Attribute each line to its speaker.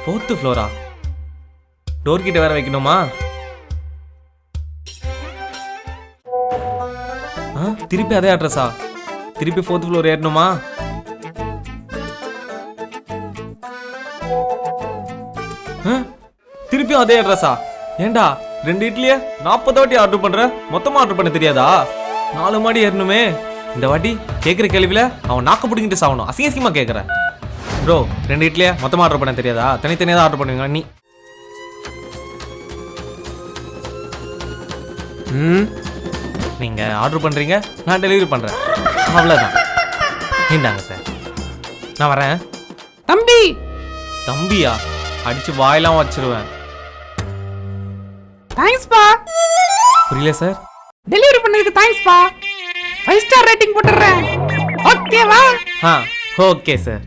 Speaker 1: 4th Flora? Door கிட்ட வேற வைக்கணுமா? திருப்பி அதே அட்ரஸா? திருப்பி 4th ஃப்ளோர் ஏறணுமா? திருப்பியும் அதே அட்ரஸா? ஏண்டா 2 இட்லியே 40 வாட்டி ஆர்டர் பண்ற, மொத்தமா ஆர்டர் பண்ண தெரியாதா? 4 மாடி ஏறணுமே. இந்த வாட்டி கேட்குற கேள்வியில அவன் நாக்கு பிடிங்கிட்டு சாகணும். அசிங்கமா கேட்குறேன் ப்ரோ. 2 இட்லியே மொத்தமா ஆர்டர் பண்ண தெரியாதா? தனித்தனியாக தான் ஆர்டர் பண்ணுவீங்க நீ. நீங்க ஆர்டர் பண்றீங்க, நான் டெலிவரி பண்றேன், அவ்வளவுதான். இந்தாங்க சார், நான் வரேன்.
Speaker 2: தம்பி.
Speaker 1: தம்பியா? அடிச்சு வாயெல்லாம் வச்சிருவேன்.
Speaker 2: தேங்க்ஸ் பா.
Speaker 1: புரியல சார்.
Speaker 2: டெலிவரி பண்ணதுக்கு தேங்க்ஸ் பா. 5 ஸ்டார் ரேட்டிங் போட்டுறேன். ஓகேவா?
Speaker 1: Okay sir.